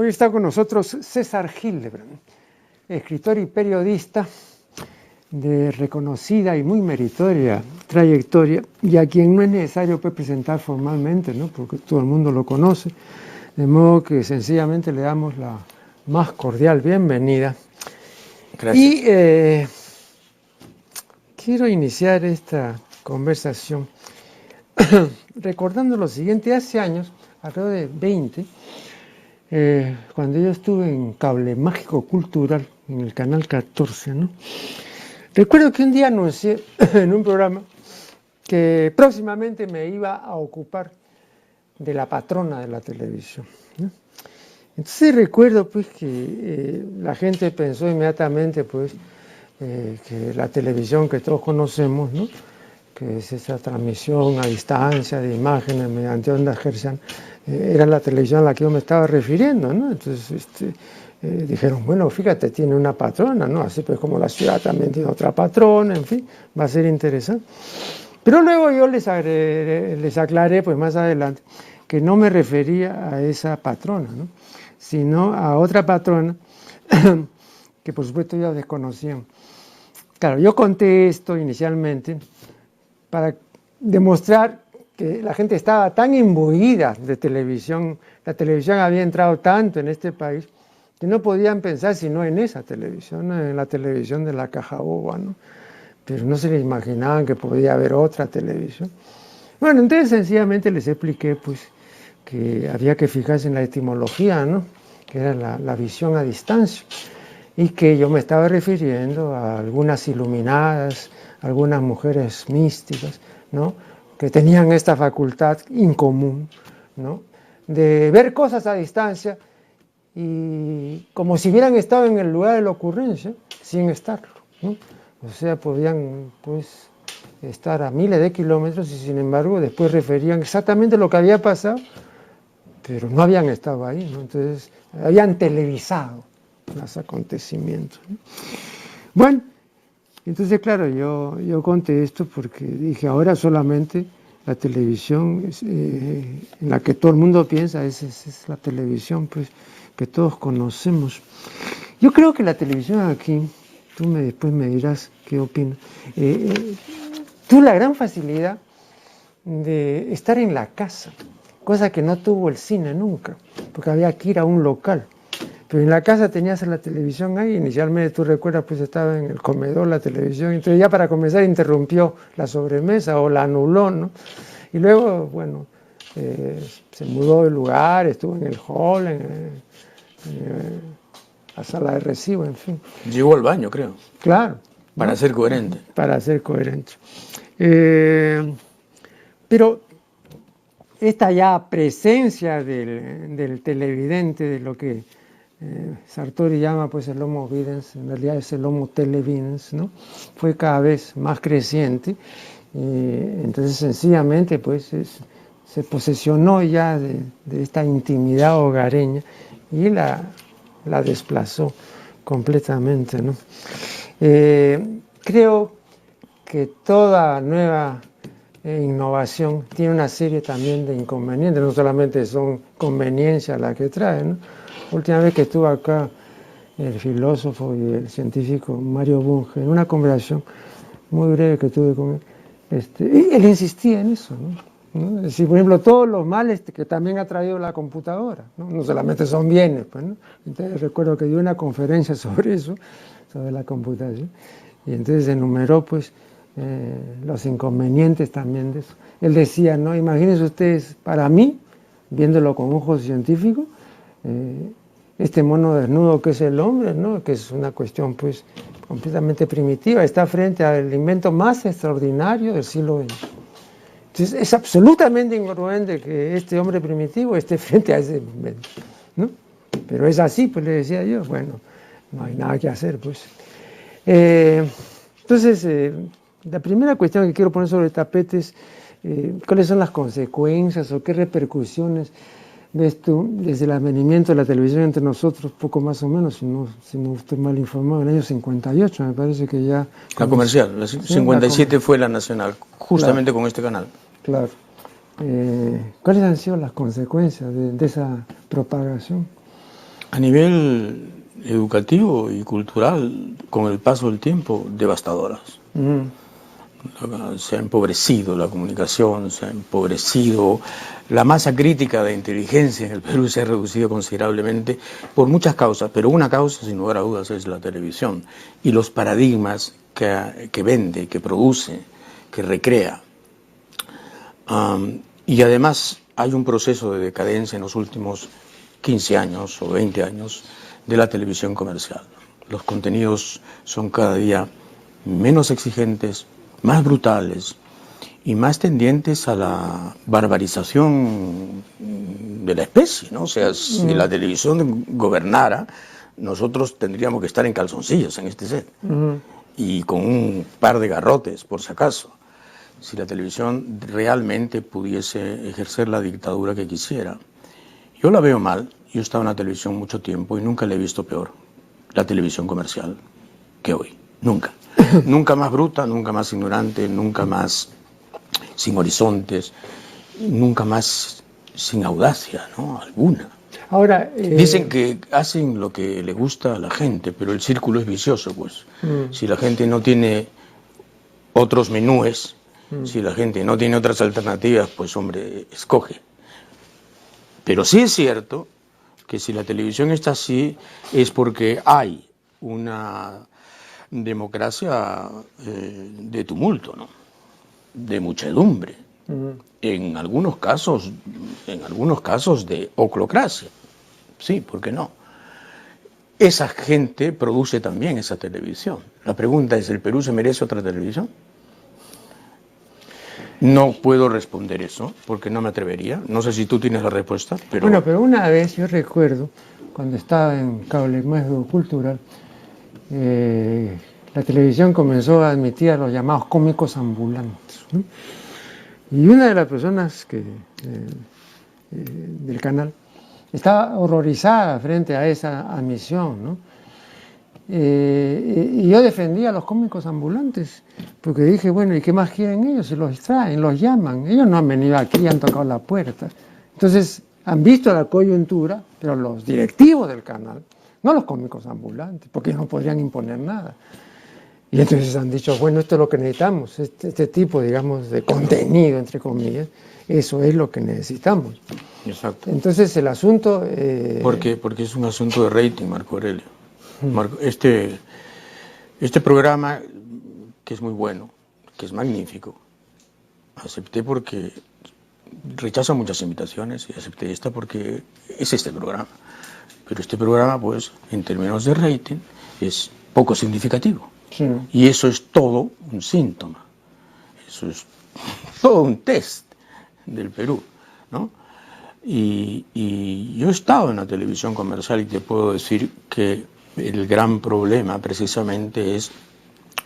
Hoy está con nosotros César Hildebrand, escritor y periodista de reconocida y muy meritoria trayectoria, y a quien no es necesario presentar formalmente, ¿no? Porque todo el mundo lo conoce, de modo que sencillamente le damos la más cordial bienvenida. Gracias. Y quiero iniciar esta conversación recordando lo siguiente. Hace años, alrededor de 20, cuando yo estuve en Cable Mágico Cultural, en el canal 14, ¿no? Recuerdo que un día anuncié en un programa que próximamente me iba a ocupar de la patrona de la televisión, ¿no? Entonces recuerdo pues que la gente pensó inmediatamente pues que la televisión que todos conocemos, ¿no? Que es esa transmisión a distancia de imágenes mediante ondas hertzianas, era la televisión a la que yo me estaba refiriendo, ¿no? Entonces dijeron, bueno, fíjate, tiene una patrona, ¿no? Así pues como la ciudad también tiene otra patrona, en fin, va a ser interesante. Pero luego yo les aclaré, pues más adelante, que no me refería a esa patrona, ¿no? Sino a otra patrona que por supuesto ya desconocían. Claro, yo conté esto inicialmente para demostrar que la gente estaba tan imbuida de televisión, la televisión había entrado tanto en este país, que no podían pensar sino en esa televisión, en la televisión de la caja boba, ¿no? Pero no se les imaginaban que podía haber otra televisión. Bueno, entonces sencillamente les expliqué pues que había que fijarse en la etimología, ¿no? Que era la visión a distancia, y que yo me estaba refiriendo a algunas iluminadas, algunas mujeres místicas, ¿no? Que tenían esta facultad incomún, ¿no? De ver cosas a distancia y como si hubieran estado en el lugar de la ocurrencia sin estarlo, ¿no? O sea, podían pues estar a miles de kilómetros y sin embargo después referían exactamente lo que había pasado, pero no habían estado ahí, ¿no? Entonces habían televisado los acontecimientos, ¿no? Bueno, entonces claro, yo conté esto porque dije, ahora solamente la televisión en la que todo el mundo piensa es la televisión pues que todos conocemos. Yo creo que la televisión aquí, después me dirás qué opinas, tuvo la gran facilidad de estar en la casa, cosa que no tuvo el cine nunca, porque había que ir a un local. Pero en la casa tenías la televisión ahí, inicialmente tú recuerdas pues estaba en el comedor la televisión, entonces ya para comenzar interrumpió la sobremesa o la anuló, ¿no? Y luego, bueno, se mudó de lugar, estuvo en el hall, en la sala de recibo, en fin. Llegó al baño, creo. Claro. Para ser coherente. Para ser coherente. Pero esta ya presencia del televidente, de lo que Sartori llama pues el homo videns, en realidad es el homo televidens, ¿no? Fue cada vez más creciente, entonces sencillamente pues se posesionó ya de esta intimidad hogareña y la desplazó completamente, ¿no? Creo que toda nueva innovación tiene una serie también de inconvenientes, no solamente son conveniencias las que trae, ¿no? Última vez que estuvo acá el filósofo y el científico Mario Bunge, en una conversación muy breve que tuve con él, y él insistía en eso, ¿no? Es decir, por ejemplo, todos los males que también ha traído la computadora, no solamente son bienes, pues, ¿no? Entonces recuerdo que dio una conferencia sobre eso, sobre la computación, y entonces enumeró pues los inconvenientes también de eso. Él decía, ¿no? Imagínense ustedes, para mí, viéndolo con ojos científicos, este mono desnudo que es el hombre, ¿no? Que es una cuestión pues completamente primitiva, está frente al invento más extraordinario del siglo XX. Entonces es absolutamente incongruente que este hombre primitivo esté frente a ese invento, ¿no? Pero es así, pues le decía yo, bueno, no hay nada que hacer, pues. Entonces, la primera cuestión que quiero poner sobre el tapete es cuáles son las consecuencias o qué repercusiones ves tú desde el advenimiento de la televisión entre nosotros, poco más o menos, si no estoy mal informado, en el año 58 me parece que ya... La comercial, la 57 fue la nacional, justamente claro, con este canal. Claro. ¿Cuáles han sido las consecuencias de esa propagación? A nivel educativo y cultural, con el paso del tiempo, devastadoras. Se ha empobrecido la comunicación, se ha empobrecido la masa crítica de inteligencia en el Perú, se ha reducido considerablemente por muchas causas, pero una causa sin lugar a dudas es la televisión y los paradigmas que vende, que produce, que recrea. Y además hay un proceso de decadencia en los últimos 15 años o 20 años de la televisión comercial. Los contenidos son cada día menos exigentes, más brutales y más tendientes a la barbarización de la especie, ¿no? O sea, si la televisión gobernara, nosotros tendríamos que estar en calzoncillos en este set y con un par de garrotes, por si acaso. Si la televisión realmente pudiese ejercer la dictadura que quisiera. Yo la veo mal, yo he estado en la televisión mucho tiempo y nunca la he visto peor, la televisión comercial, que hoy, nunca. Nunca más bruta, nunca más ignorante, nunca más sin horizontes, nunca más sin audacia, ¿no? Alguna. Ahora, dicen que hacen lo que le gusta a la gente, pero el círculo es vicioso, pues. Si la gente no tiene otros menúes, si la gente no tiene otras alternativas, pues hombre, escoge. Pero sí es cierto que si la televisión está así es porque hay una democracia de tumulto, ¿no? De muchedumbre, en algunos casos de oclocracia, sí, ¿por qué no? Esa gente produce también esa televisión. La pregunta es, ¿el Perú se merece otra televisión? No puedo responder eso, porque no me atrevería. No sé si tú tienes la respuesta, pero... Bueno, pero una vez yo recuerdo, cuando estaba en Cable Mágico Cultural, la televisión comenzó a admitir a los llamados cómicos ambulantes, ¿no? Y una de las personas del canal estaba horrorizada frente a esa admisión, ¿no? Y yo defendía a los cómicos ambulantes, porque dije, bueno, ¿y qué más quieren ellos? Se los traen, los llaman. Ellos no han venido aquí, han tocado la puerta. Entonces, han visto la coyuntura, pero los directivos del canal, no los cómicos ambulantes, porque no podrían imponer nada. Y entonces han dicho, bueno, esto es lo que necesitamos, este tipo, digamos, de contenido, entre comillas, eso es lo que necesitamos. Exacto. Entonces el asunto... Porque es un asunto de rating, Marco Aurelio. Este programa, que es muy bueno, que es magnífico, acepté porque rechazo muchas invitaciones y acepté esta porque es este programa. Pero este programa, pues, en términos de rating, es poco significativo. Sí. Y eso es todo un síntoma, eso es todo un test del Perú, ¿no? Y yo he estado en la televisión comercial y te puedo decir que el gran problema precisamente es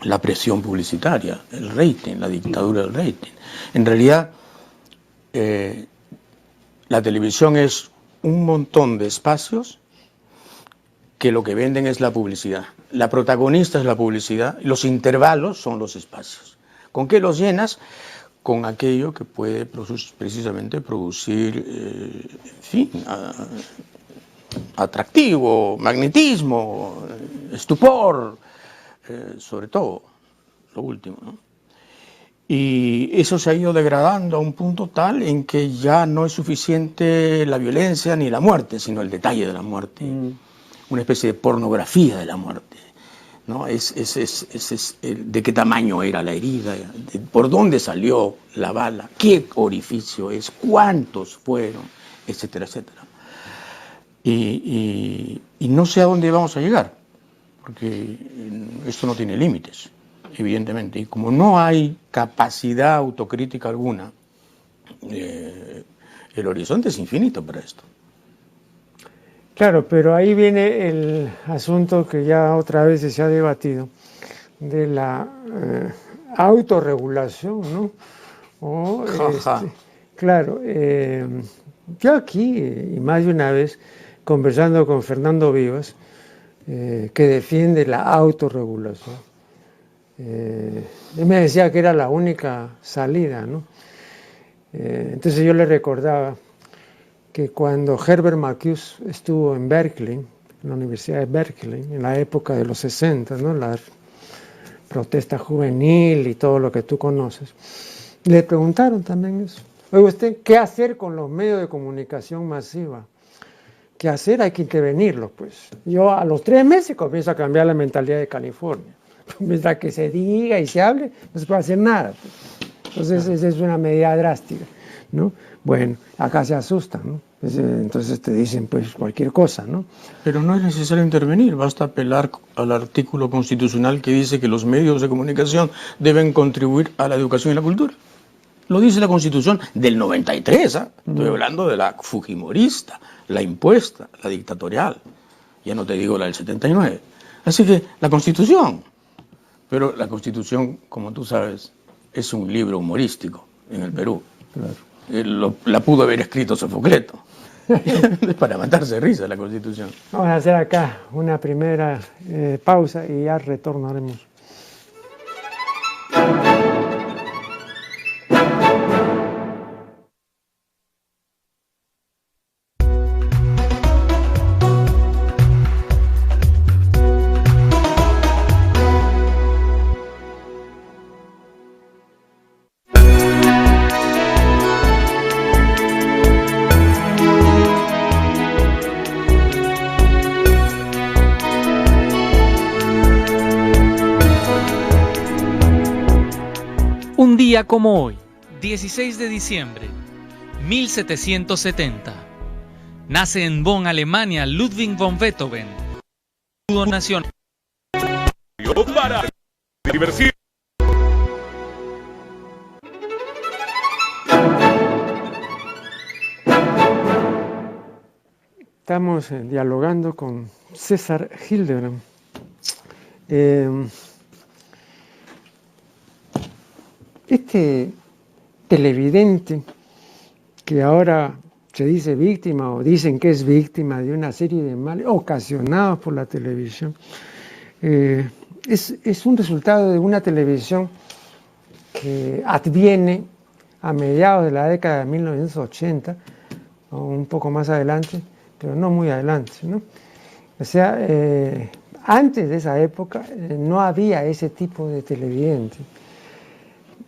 la presión publicitaria, el rating, la dictadura del rating. En realidad, la televisión es un montón de espacios que lo que venden es la publicidad. La protagonista es la publicidad, y los intervalos son los espacios. ¿Con qué los llenas? Con aquello que puede precisamente producir, en fin, atractivo, magnetismo, estupor, sobre todo, lo último, ¿no? Y eso se ha ido degradando a un punto tal en que ya no es suficiente la violencia ni la muerte, sino el detalle de la muerte. Una especie de pornografía de la muerte, ¿no? De qué tamaño era la herida, por dónde salió la bala, qué orificio es, cuántos fueron, etcétera, etcétera. Y no sé a dónde vamos a llegar, porque esto no tiene límites, evidentemente. Y como no hay capacidad autocrítica alguna, el horizonte es infinito para esto. Claro, pero ahí viene el asunto que ya otra vez se ha debatido, de la autorregulación, ¿no? O, claro, yo aquí, y más de una vez, conversando con Fernando Vivas, que defiende la autorregulación, él me decía que era la única salida, ¿no? Entonces yo le recordaba que cuando Herbert Marcuse estuvo en Berkeley, en la Universidad de Berkeley, en la época de los 60, ¿no? La protesta juvenil y todo lo que tú conoces. Le preguntaron también eso. Oye, usted, ¿qué hacer con los medios de comunicación masiva? ¿Qué hacer? Hay que intervenirlos, pues. Yo a los 3 meses comienzo a cambiar la mentalidad de California. Mientras que se diga y se hable, no se puede hacer nada, pues. Entonces, esa es una medida drástica, ¿no? Bueno, acá se asustan, ¿no? Entonces te dicen, pues, cualquier cosa, ¿no? Pero no es necesario intervenir, basta apelar al artículo constitucional que dice que los medios de comunicación deben contribuir a la educación y la cultura. Lo dice la Constitución del 93, ¿eh? Estoy hablando de la fujimorista, la impuesta, la dictatorial. Ya no te digo la del 79. Así que la Constitución, pero la Constitución, como tú sabes, es un libro humorístico en el Perú. Claro. La pudo haber escrito Sofocleto. Es para matarse de risa la Constitución. Vamos a hacer acá una primera pausa y ya retornaremos. Un día como hoy, 16 de diciembre, 1770, nace en Bonn, Alemania, Ludwig von Beethoven, escudo nacional. Para diversión. Estamos dialogando con César Hildebrand. Este televidente que ahora se dice víctima o dicen que es víctima de una serie de males ocasionados por la televisión, es un resultado de una televisión que adviene a mediados de la década de 1980 o un poco más adelante, pero no muy adelante, ¿no? O sea, antes de esa época no había ese tipo de televidente.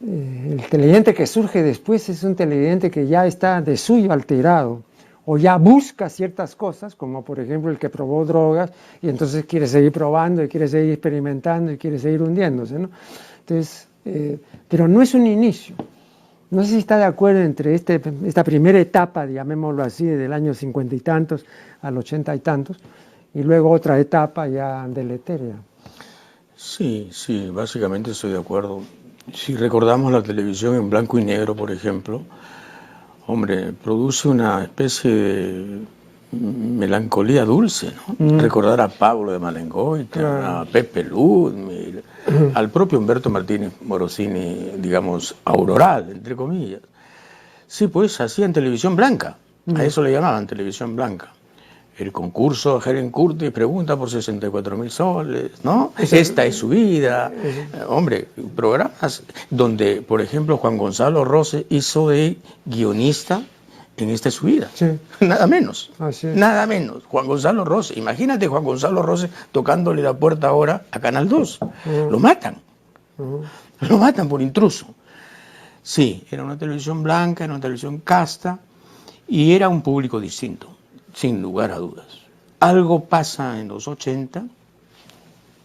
El televidente que surge después es un televidente que ya está de suyo alterado o ya busca ciertas cosas, como por ejemplo el que probó drogas y entonces quiere seguir probando y quiere seguir experimentando y quiere seguir hundiéndose, ¿no? Entonces, pero no es un inicio. No sé si está de acuerdo entre esta primera etapa, llamémoslo así, del año 50 y tantos al 80 y tantos, y luego otra etapa ya deleteria. Sí, básicamente estoy de acuerdo. Si recordamos la televisión en blanco y negro, por ejemplo, hombre, produce una especie de melancolía dulce, ¿no? Recordar a Pablo de Malengoita, a Pepe Ludmil, al propio Humberto Martínez Morosini, digamos, auroral, entre comillas. Sí, pues hacían televisión blanca, a eso le llamaban televisión blanca. El concurso Helen Curtis pregunta por 64.000 soles, ¿no? Esta es su vida. Hombre, programas donde, por ejemplo, Juan Gonzalo Rose hizo de guionista en Esta es su vida. Sí. Nada menos. Nada menos. Juan Gonzalo Rose. Imagínate Juan Gonzalo Rose tocándole la puerta ahora a Canal 2. Lo matan. Lo matan por intruso. Sí, era una televisión blanca, era una televisión casta y era un público distinto. Sin lugar a dudas. Algo pasa en los 80,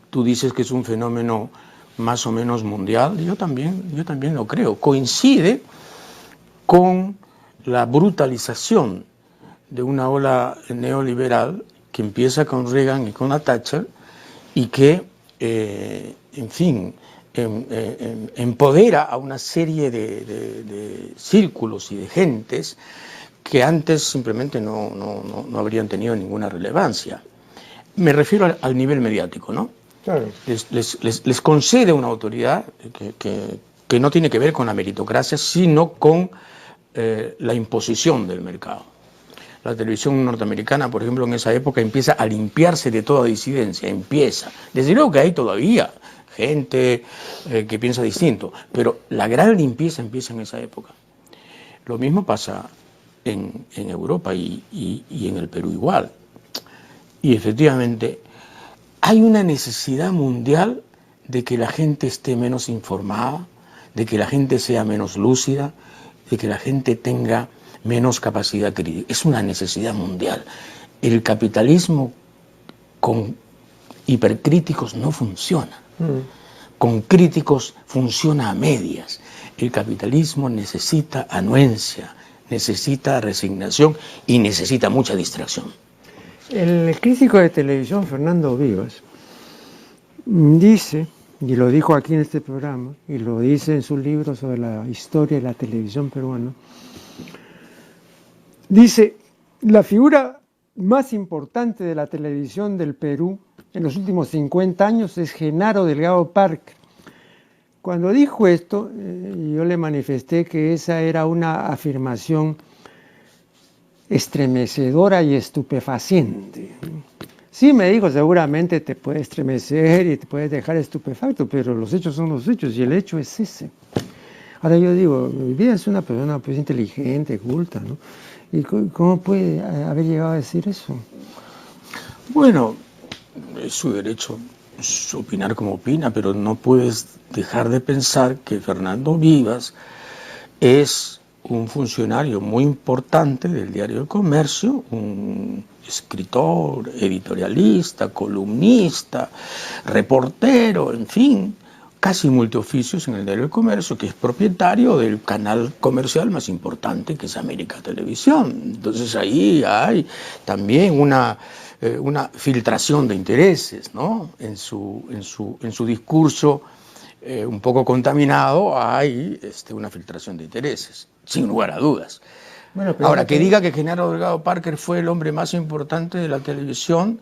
tú dices que es un fenómeno más o menos mundial, yo también lo creo. Coincide con la brutalización de una ola neoliberal que empieza con Reagan y con la Thatcher y que, en fin, empodera a una serie de círculos y de gentes que antes simplemente no habrían tenido ninguna relevancia. Me refiero al nivel mediático, ¿no? Claro. Les concede una autoridad que no tiene que ver con la meritocracia, sino con la imposición del mercado. La televisión norteamericana, por ejemplo, en esa época empieza a limpiarse de toda disidencia, Desde luego que hay todavía gente que piensa distinto, pero la gran limpieza empieza en esa época. Lo mismo pasa en Europa y en el Perú igual. Y efectivamente, hay una necesidad mundial de que la gente esté menos informada, de que la gente sea menos lúcida, de que la gente tenga menos capacidad crítica. Es una necesidad mundial. El capitalismo con hipercríticos no funciona. Con críticos funciona a medias. El capitalismo necesita anuencia, necesita resignación y necesita mucha distracción. El crítico de televisión, Fernando Vivas, dice, y lo dijo aquí en este programa, y lo dice en su libro sobre la historia de la televisión peruana, dice, la figura más importante de la televisión del Perú en los últimos 50 años es Genaro Delgado Parker. Cuando dijo esto, yo le manifesté que esa era una afirmación estremecedora y estupefaciente. Sí, me dijo, seguramente te puede estremecer y te puede dejar estupefacto, pero los hechos son los hechos y el hecho es ese. Ahora yo digo, Vivas es una persona pues inteligente, culta, ¿no? ¿Y cómo puede haber llegado a decir eso? Bueno, es su derecho opinar como opina, pero no puedes dejar de pensar que Fernando Vivas es un funcionario muy importante del diario El Comercio, un escritor, editorialista, columnista, reportero, en fin, casi multioficios en el diario El Comercio, que es propietario del canal comercial más importante, que es América Televisión. Entonces ahí hay también una filtración de intereses, ¿no? En su discurso un poco contaminado hay una filtración de intereses, sin lugar a dudas. Bueno, ahora, que diga que Genaro Delgado Parker fue el hombre más importante de la televisión,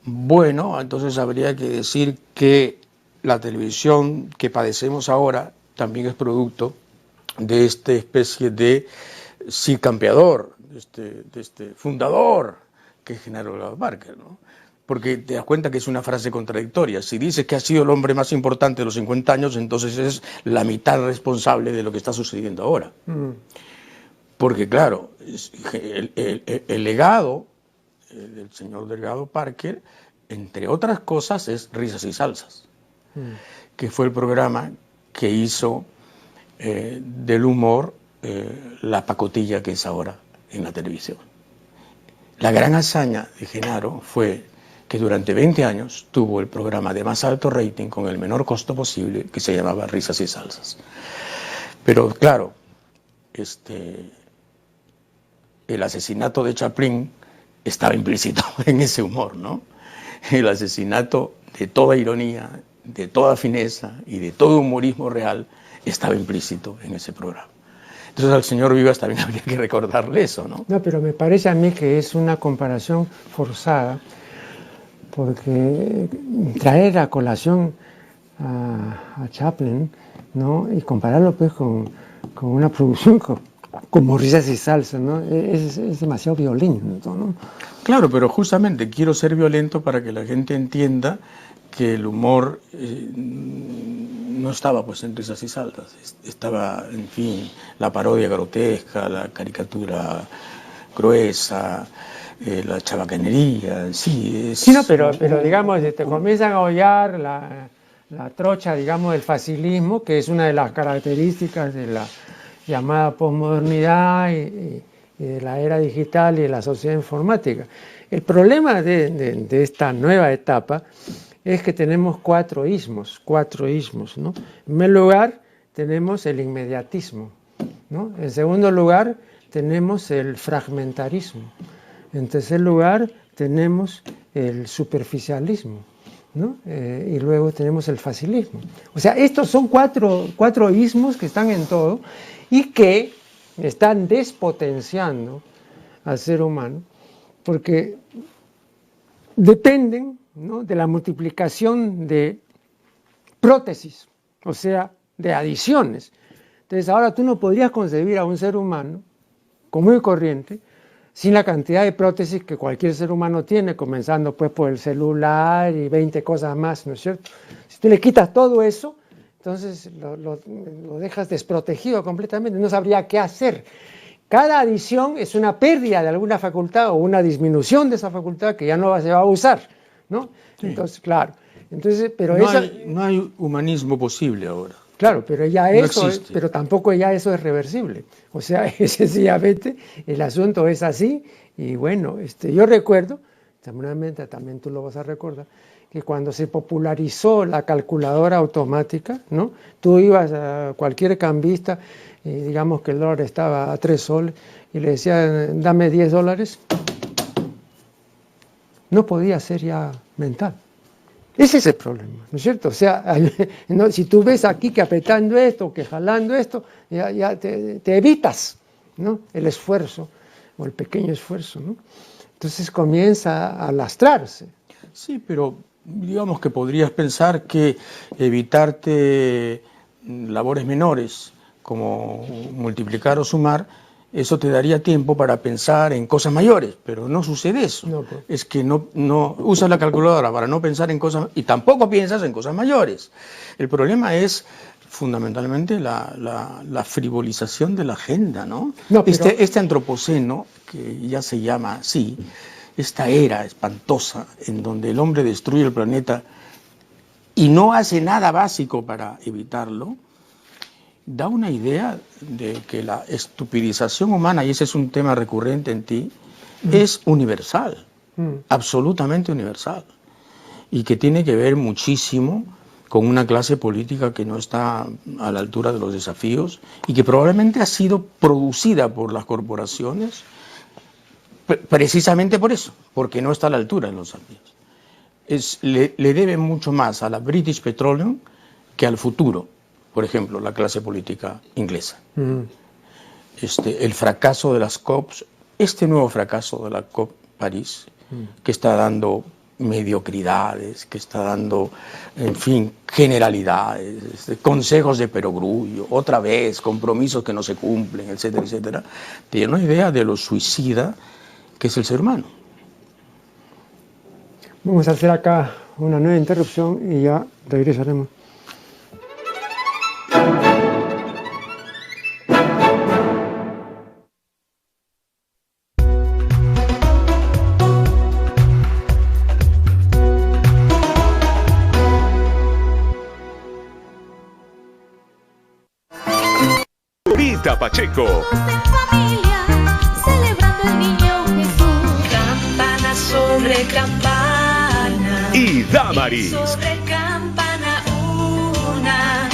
bueno, entonces habría que decir que la televisión que padecemos ahora también es producto de esta especie de sí campeador, de este fundador que es Genaro Delgado Parker, ¿no? Porque te das cuenta que es una frase contradictoria. Si dices que ha sido el hombre más importante de los 50 años, entonces es la mitad responsable de lo que está sucediendo ahora. Porque claro, el legado del señor Delgado Parker, entre otras cosas, es Risas y Salsas, que fue el programa que hizo del humor la pacotilla que es ahora en la televisión. La gran hazaña de Genaro fue que durante 20 años tuvo el programa de más alto rating con el menor costo posible, que se llamaba Risas y Salsas. Pero claro, el asesinato de Chaplin estaba implícito en ese humor, ¿no? El asesinato de toda ironía, de toda fineza y de todo humorismo real estaba implícito en ese programa. Entonces al señor Vivas también habría que recordarle eso, ¿no? No, pero me parece a mí que es una comparación forzada, porque traer a colación a Chaplin, ¿no? Y compararlo pues con una producción como Risas y Salsas, ¿no? Es demasiado violento, ¿no? Claro, pero justamente quiero ser violento para que la gente entienda que el humor no estaba pues en Risas y Salsas, estaba, en fin, la parodia grotesca, la caricatura gruesa, la chabacanería, sí. Sí, no, pero digamos, te comienzan a hollar la trocha, digamos, del facilismo, que es una de las características de la llamada posmodernidad y de la era digital y de la sociedad informática. El problema de esta nueva etapa es que tenemos cuatro ismos, ¿no? En primer lugar, tenemos el inmediatismo, ¿no? En segundo lugar, tenemos el fragmentarismo. En tercer lugar, tenemos el superficialismo, ¿no? Y luego tenemos el facilismo. O sea, estos son cuatro ismos que están en todo y que están despotenciando al ser humano porque dependen, ¿no?, de la multiplicación de prótesis, o sea, de adiciones. Entonces ahora tú no podrías concebir a un ser humano común y corriente sin la cantidad de prótesis que cualquier ser humano tiene, comenzando pues por el celular y 20 cosas más, ¿no es cierto? Si tú le quitas todo eso, entonces lo dejas desprotegido completamente, no sabría qué hacer. cada adición es una pérdida de alguna facultad o una disminución de esa facultad que ya no se va a usar, ¿no? Sí. Entonces, claro. Entonces, pero no hay humanismo posible ahora. Claro, pero ya eso, pero tampoco ya eso es reversible. O sea, sencillamente el asunto es así. Y bueno, yo recuerdo, seguramente también tú lo vas a recordar, que cuando se popularizó la calculadora automática, ¿no? Tú ibas a cualquier cambista, digamos que el dólar estaba a 3 soles, y le decían, dame $10, no podía ser ya mental. Ese es el problema, ¿no es cierto? O sea, no, si tú ves aquí que apretando esto, que jalando esto, ya te evitas, ¿no? El esfuerzo, o el pequeño esfuerzo, ¿no? Entonces comienza a lastrarse. Sí, pero digamos que podrías pensar que evitarte labores menores, como multiplicar o sumar, eso te daría tiempo para pensar en cosas mayores, pero no sucede eso. No, pues. Es que no usas la calculadora para no pensar en cosas, y tampoco piensas en cosas mayores. El problema es fundamentalmente la frivolización de la agenda, ¿no? No, pero... este antropoceno, que ya se llama así, esta era espantosa en donde el hombre destruye el planeta y no hace nada básico para evitarlo, da una idea de que la estupidización humana, y ese es un tema recurrente en ti, es universal, absolutamente universal, y que tiene que ver muchísimo con una clase política que no está a la altura de los desafíos y que probablemente ha sido producida por las corporaciones precisamente por eso, porque no está a la altura de los desafíos. Le debe mucho más a la British Petroleum que al futuro. Por ejemplo, la clase política inglesa. El fracaso de las COPs, este nuevo fracaso de la COP París, que está dando mediocridades, que está dando, en fin, generalidades, consejos de perogrullo, otra vez, compromisos que no se cumplen, etcétera, etcétera, tiene una idea de lo suicida que es el ser humano. Vamos a hacer acá una nueva interrupción y ya regresaremos. Pacheco. Familia, celebrando el niño Jesús. Campana sobre campana. Y Damaris. Sobre campana una.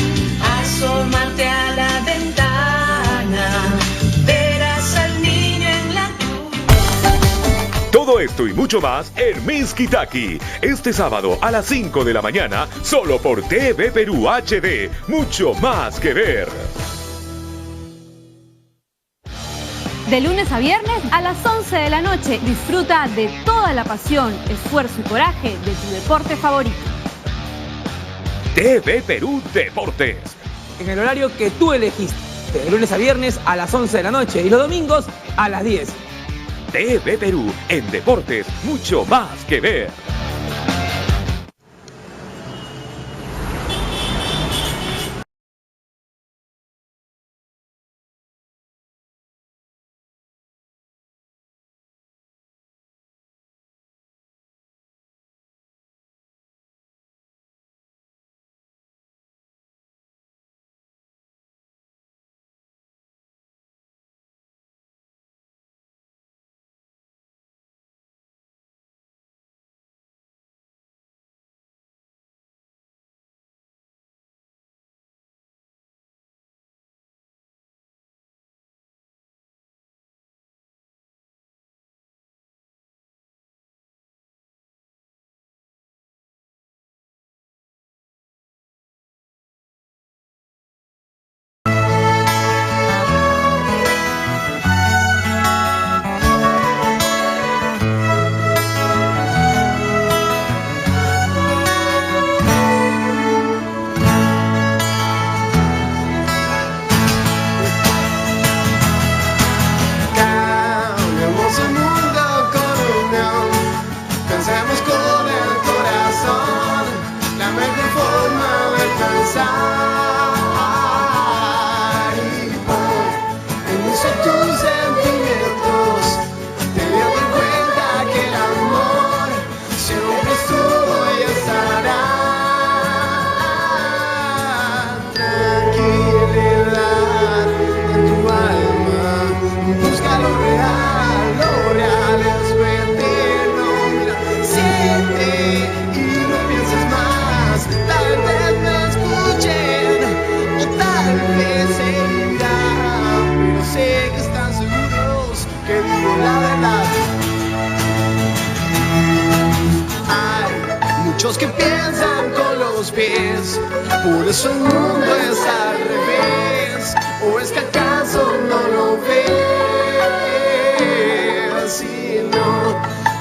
Asómate a la ventana. Verás al niño en la cruz. Todo esto y mucho más en Miskitaki. Este sábado a las 5 de la mañana, solo por TV Perú HD. Mucho más que ver. De lunes a viernes a las 11 de la noche, disfruta de toda la pasión, esfuerzo y coraje de tu deporte favorito. TV Perú Deportes. En el horario que tú elegiste, de lunes a viernes a las 11 de la noche y los domingos a las 10. TV Perú en Deportes, mucho más que ver. Tú pies. Por eso el mundo es al revés. ¿O es que acaso no lo ves? Y no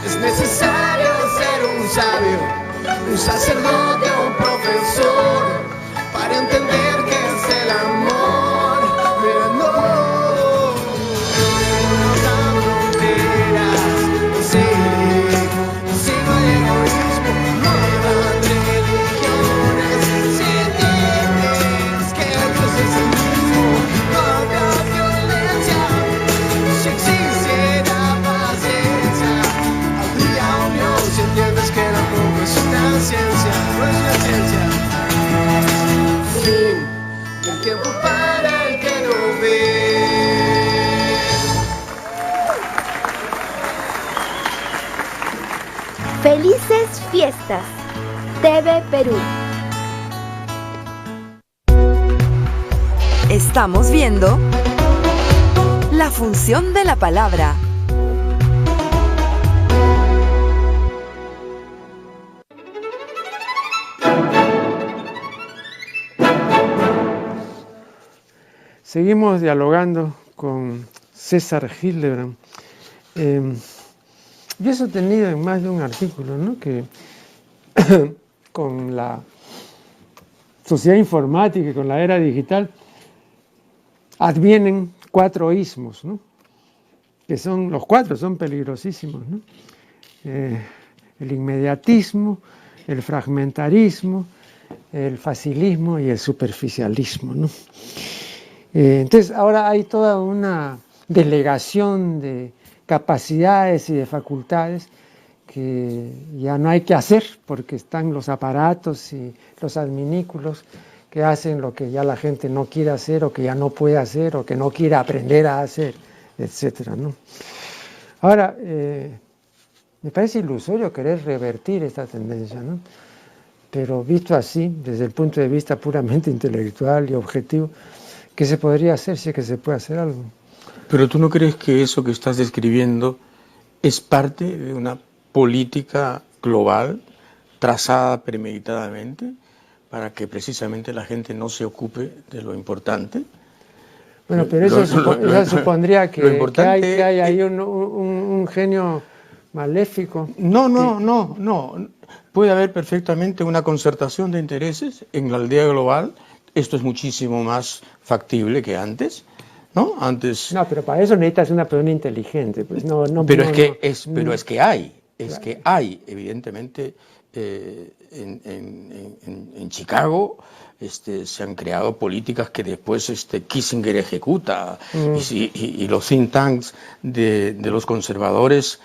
es necesario ser un sabio, un sacerdote o un profesor para entender que es el amor. Mira, no habrá fronteras, sí, no hay egoísmo, no habrá religiones. Si entiendes que Dios es el mismo, no habrá violencia. Si existiera paciencia, habría unión. Si entiendes que el amor no es una ciencia, no es una ciencia. Fin del tiempo para el que no ve. Felices fiestas. TV Perú. Estamos viendo la función de la palabra. Seguimos dialogando con César Hildebrand. Yo he sostenido en más de un artículo, ¿no?, que con la sociedad informática y con la era digital advienen 4 ismos, ¿no?, que son los 4, son peligrosísimos, ¿no? El inmediatismo, el fragmentarismo, el facilismo y el superficialismo, ¿no? Entonces ahora hay toda una delegación de capacidades y de facultades que ya no hay que hacer porque están los aparatos y los adminículos que hacen lo que ya la gente no quiere hacer o que ya no puede hacer o que no quiere aprender a hacer, etcétera, ¿no? Ahora, me parece ilusorio querer revertir esta tendencia, ¿no? Pero visto así, desde el punto de vista puramente intelectual y objetivo, ¿qué se podría hacer si es que se puede hacer algo? Pero ¿tú no crees que eso que estás describiendo es parte de una política global trazada premeditadamente para que precisamente la gente no se ocupe de lo importante? Bueno, pero eso supondría que hay ahí un genio maléfico. No. Puede haber perfectamente una concertación de intereses en la aldea global. Esto es muchísimo más factible que antes, ¿no? Antes. No, pero para eso necesitas una persona inteligente, pues Pero es que hay, evidentemente, en Chicago se han creado políticas que después Kissinger ejecuta y los think tanks de los conservadores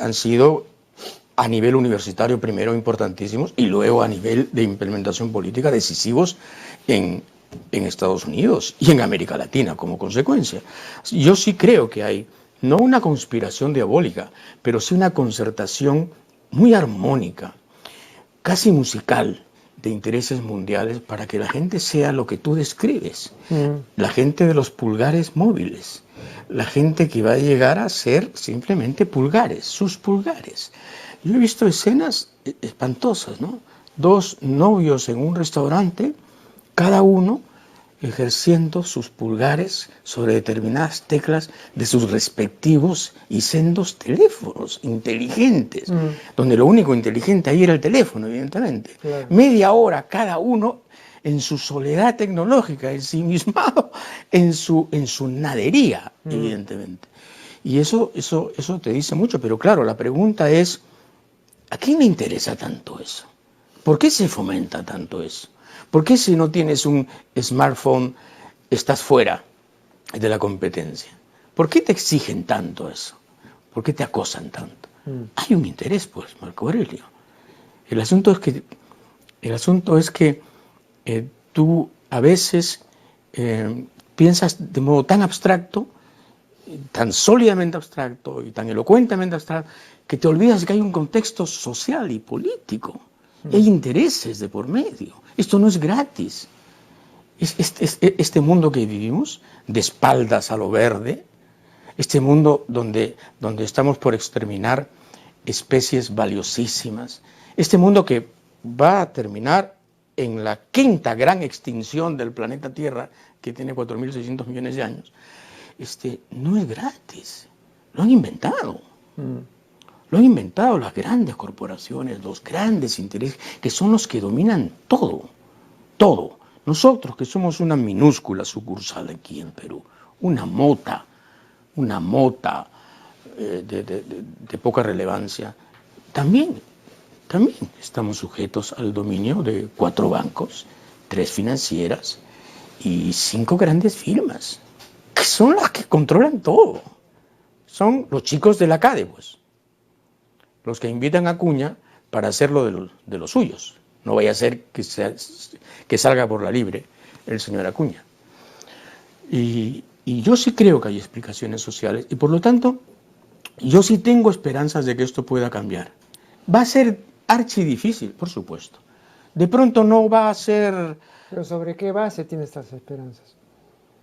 han sido a nivel universitario primero importantísimos y luego a nivel de implementación política decisivos en Estados Unidos y en América Latina como consecuencia. Yo sí creo que hay no una conspiración diabólica, pero sí una concertación muy armónica, casi musical, de intereses mundiales para que la gente sea lo que tú describes, la gente de los pulgares móviles, la gente que va a llegar a ser simplemente pulgares, sus pulgares. Yo he visto escenas espantosas, ¿no? 2 novios en un restaurante, cada uno ejerciendo sus pulgares sobre determinadas teclas de sus respectivos y sendos teléfonos inteligentes, donde lo único inteligente ahí era el teléfono, evidentemente. Claro. Media hora cada uno en su soledad tecnológica, ensimismado en su nadería, evidentemente. Y eso te dice mucho, pero claro, la pregunta es, ¿a quién le interesa tanto eso? ¿Por qué se fomenta tanto eso? ¿Por qué si no tienes un smartphone estás fuera de la competencia? ¿Por qué te exigen tanto eso? ¿Por qué te acosan tanto? Hay un interés, pues, Marco Aurelio. El asunto es que tú a veces piensas de modo tan abstracto, tan sólidamente abstracto y tan elocuentemente abstracto, que te olvidas que hay un contexto social y político. Y hay intereses de por medio. Esto no es gratis. Este mundo que vivimos, de espaldas a lo verde, este mundo donde estamos por exterminar especies valiosísimas, este mundo que va a terminar en la quinta gran extinción del planeta Tierra, que tiene 4.600 millones de años, no es gratis. Lo han inventado. Lo han inventado las grandes corporaciones, los grandes intereses, que son los que dominan todo. Todo. Nosotros, que somos una minúscula sucursal aquí en Perú, una mota de poca relevancia, también estamos sujetos al dominio de 4 bancos, 3 financieras y 5 grandes firmas, que son las que controlan todo. Son los chicos de la CADE, pues, los que invitan a Acuña para hacerlo de los suyos. No vaya a ser que salga por la libre el señor Acuña. Y yo sí creo que hay explicaciones sociales y por lo tanto yo sí tengo esperanzas de que esto pueda cambiar. Va a ser archidifícil, por supuesto. De pronto no va a ser... ¿Pero sobre qué base tiene estas esperanzas?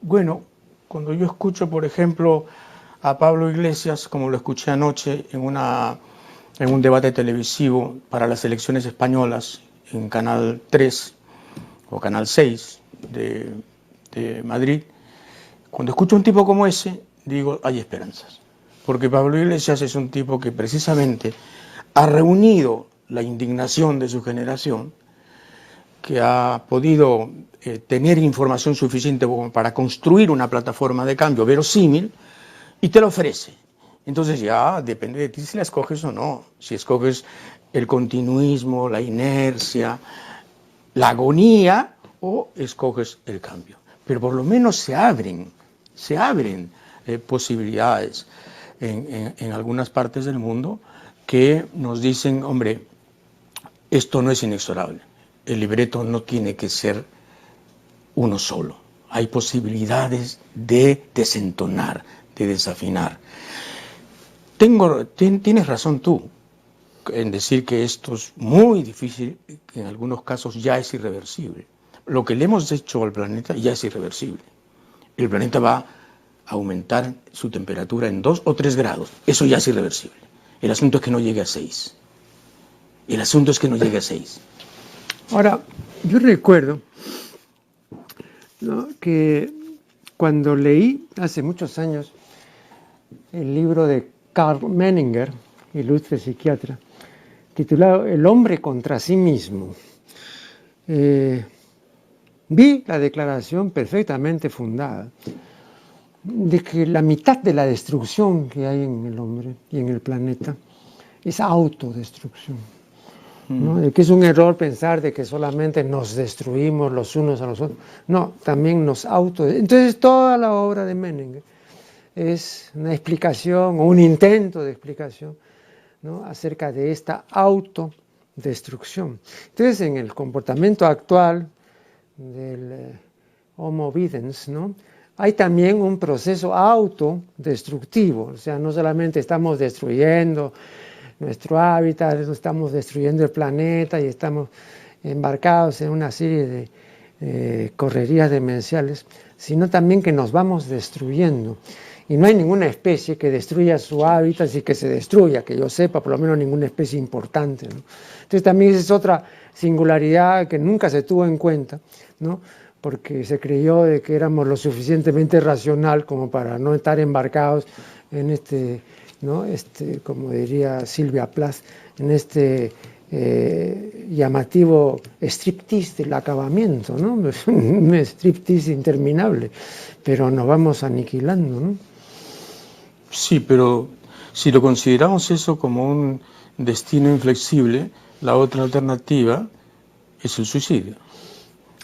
Bueno, cuando yo escucho, por ejemplo, a Pablo Iglesias, como lo escuché anoche en un debate televisivo para las elecciones españolas en Canal 3 o Canal 6 de Madrid, cuando escucho a un tipo como ese, digo, hay esperanzas. Porque Pablo Iglesias es un tipo que precisamente ha reunido la indignación de su generación, que ha podido tener información suficiente para construir una plataforma de cambio verosímil y te la ofrece. Entonces ya depende de ti si la escoges o no. Si escoges el continuismo, la inercia, la agonía o escoges el cambio. Pero por lo menos se abren posibilidades en algunas partes del mundo que nos dicen, hombre, esto no es inexorable. El libreto no tiene que ser uno solo. Hay posibilidades de desentonar, de desafinar. Tienes razón tú en decir que esto es muy difícil, que en algunos casos ya es irreversible. Lo que le hemos hecho al planeta ya es irreversible. El planeta va a aumentar su temperatura en 2 o 3 grados. Eso ya es irreversible. El asunto es que no llegue a 6. Ahora, yo recuerdo, ¿no?, que cuando leí hace muchos años el libro de Karl Menninger, ilustre psiquiatra, titulado El hombre contra sí mismo, vi la declaración perfectamente fundada de que la mitad de la destrucción que hay en el hombre y en el planeta es autodestrucción, ¿no? De que es un error pensar de que solamente nos destruimos los unos a los otros. No, también nos Entonces toda la obra de Menninger es una explicación o un intento de explicación, ¿no?, acerca de esta autodestrucción. Entonces en el comportamiento actual del Homo videns, ¿no?, hay también un proceso autodestructivo. O sea, no solamente estamos destruyendo nuestro hábitat, estamos destruyendo el planeta y estamos embarcados en una serie de correrías demenciales, sino también que nos vamos destruyendo. Y no hay ninguna especie que destruya su hábitat y que se destruya, que yo sepa, por lo menos ninguna especie importante, ¿no? Entonces también esa es otra singularidad que nunca se tuvo en cuenta, ¿no?, porque se creyó de que éramos lo suficientemente racional como para no estar embarcados en ¿no?, como diría Silvia Plath, en llamativo striptease del acabamiento, ¿no? Un striptease interminable, pero nos vamos aniquilando, ¿no? Sí, pero si lo consideramos eso como un destino inflexible, la otra alternativa es el suicidio,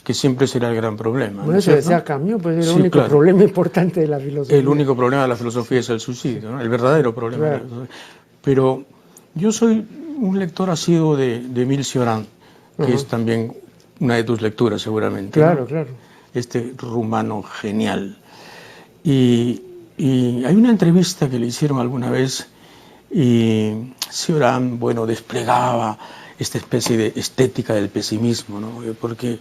que siempre será el gran problema. Bueno, eso decía Camus, pues es el único problema importante de la filosofía. El único problema de la filosofía es el suicidio, ¿no?, el verdadero problema. Claro. Pero yo soy un lector asiduo de Émile Cioran, que es también una de tus lecturas seguramente. Claro, ¿no? Claro. Este rumano genial. Y hay una entrevista que le hicieron alguna vez y Cioran, bueno, desplegaba esta especie de estética del pesimismo, ¿no?, porque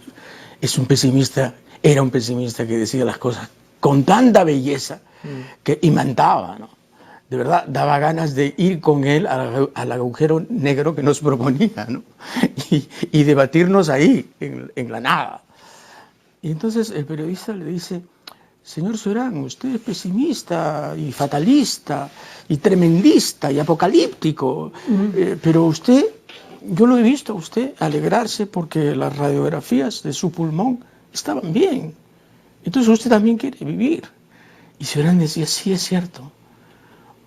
era un pesimista que decía las cosas con tanta belleza que imantaba, ¿no?, de verdad daba ganas de ir con él al agujero negro que nos proponía, ¿no? y debatirnos ahí, en la nada. Y entonces el periodista le dice: señor Cioran, usted es pesimista y fatalista y tremendista y apocalíptico, pero usted, yo lo he visto a usted alegrarse porque las radiografías de su pulmón estaban bien. Entonces usted también quiere vivir. Y Cioran decía: sí, es cierto,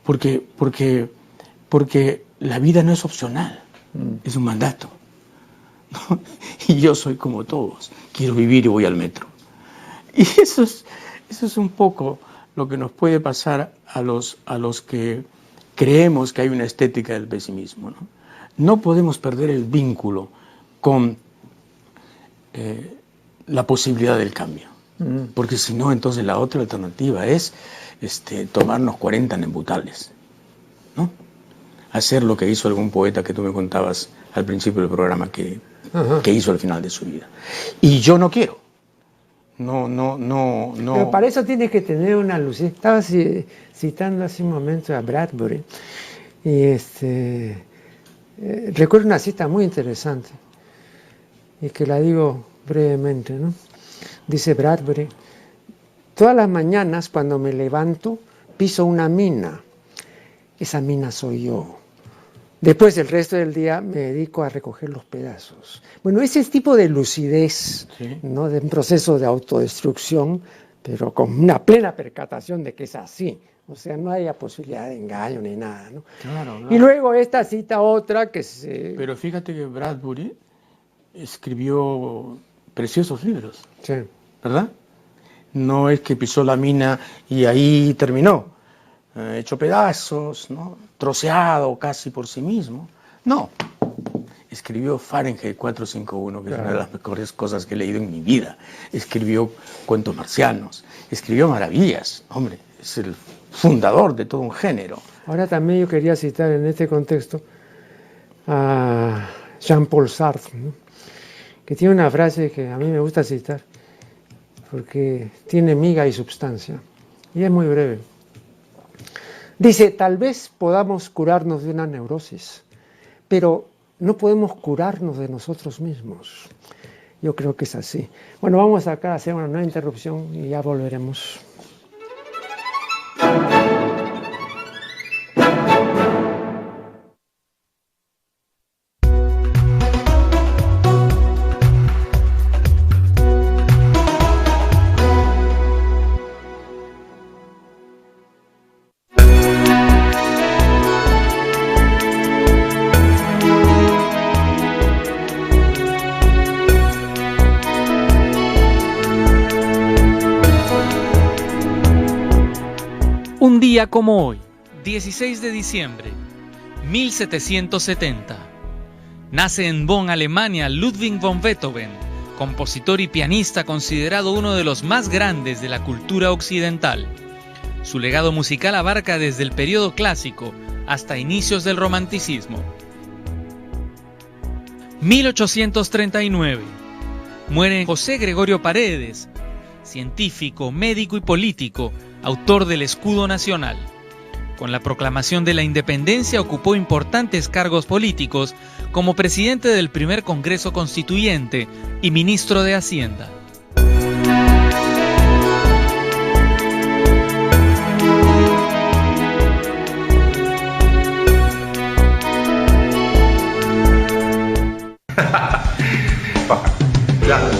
porque la vida no es opcional, es un mandato, ¿no? Y yo soy como todos, quiero vivir y voy al metro. Y eso es un poco lo que nos puede pasar a los que creemos que hay una estética del pesimismo, ¿no? No podemos perder el vínculo con la posibilidad del cambio, porque si no, entonces la otra alternativa es tomarnos 40 nembutales, ¿no? Hacer lo que hizo algún poeta que tú me contabas al principio del programa que hizo al final de su vida. Y yo no quiero. No. Pero para eso tienes que tener una luz. Estaba citando hace un momento a Bradbury y recuerdo una cita muy interesante y que la digo brevemente, ¿no? Dice Bradbury: todas las mañanas cuando me levanto piso una mina. Esa mina soy yo. Después, el resto del día me dedico a recoger los pedazos. Bueno, ese tipo de lucidez, sí, ¿no? De un proceso de autodestrucción, pero con una plena percatación de que es así. O sea, no haya posibilidad de engaño ni nada, ¿no? Claro. Y luego esta cita otra que se... Pero fíjate que Bradbury escribió preciosos libros, sí, ¿verdad? No es que pisó la mina y ahí terminó, hecho pedazos, ¿no? Troceado casi por sí mismo. No, escribió Fahrenheit 451, que claro, es una de las mejores cosas que he leído en mi vida. Escribió Cuentos marcianos, escribió maravillas. Hombre, es el fundador de todo un género. Ahora también yo quería citar en este contexto a Jean-Paul Sartre, ¿no? Que tiene una frase que a mí me gusta citar porque tiene miga y substancia y es muy breve. Dice: tal vez podamos curarnos de una neurosis, pero no podemos curarnos de nosotros mismos. Yo creo que es así. Bueno, vamos acá a hacer una nueva interrupción y ya volveremos. Un día como hoy, 16 de diciembre, 1770, nace en Bonn, Alemania, Ludwig von Beethoven, compositor y pianista considerado uno de los más grandes de la cultura occidental. Su legado musical abarca desde el periodo clásico hasta inicios del romanticismo. 1839, muere José Gregorio Paredes, científico, médico y político, autor del Escudo Nacional. Con la proclamación de la independencia ocupó importantes cargos políticos como presidente del primer Congreso Constituyente y ministro de Hacienda.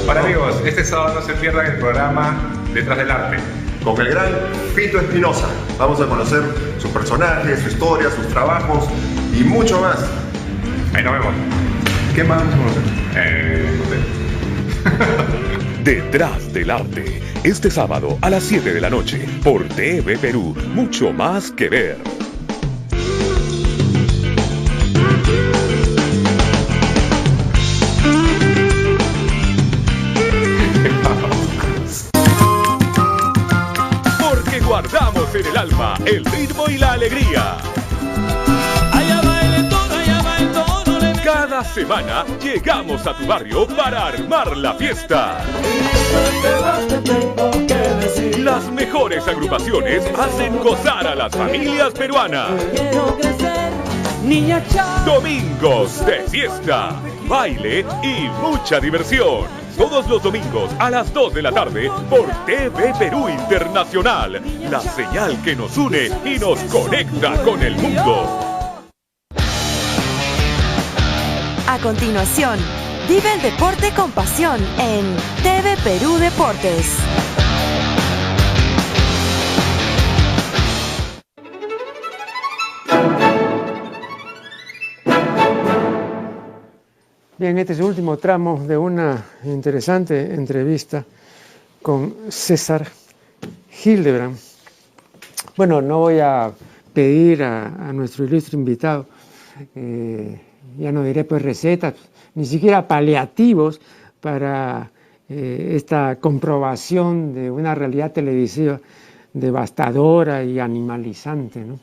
Para amigos, este sábado no se pierdan el programa Detrás del Arte con el gran Fito Espinosa. Vamos a conocer sus personajes, su historia, sus trabajos y mucho más. Ahí nos vemos. ¿Qué más vamos a conocer? No sé. Detrás del Arte, este sábado a las 7 de la noche por TV Perú. Mucho más que ver. Guardamos en el alma el ritmo y la alegría. Allá va el entorno, allá va el tono. Cada semana llegamos a tu barrio para armar la fiesta. La Las mejores agrupaciones hacen gozar a las familias peruanas. Quiero crecer, niña chao. Domingos de fiesta, baile y mucha diversión. Todos los domingos a las 2 de la tarde por TV Perú Internacional. La señal que nos une y nos conecta con el mundo. A continuación, vive el deporte con pasión en TV Perú Deportes. Bien, este es el último tramo de una interesante entrevista con César Hildebrand. Bueno, no voy a pedir a nuestro ilustre invitado, ya no diré pues recetas, ni siquiera paliativos para esta comprobación de una realidad televisiva devastadora y animalizante, ¿no?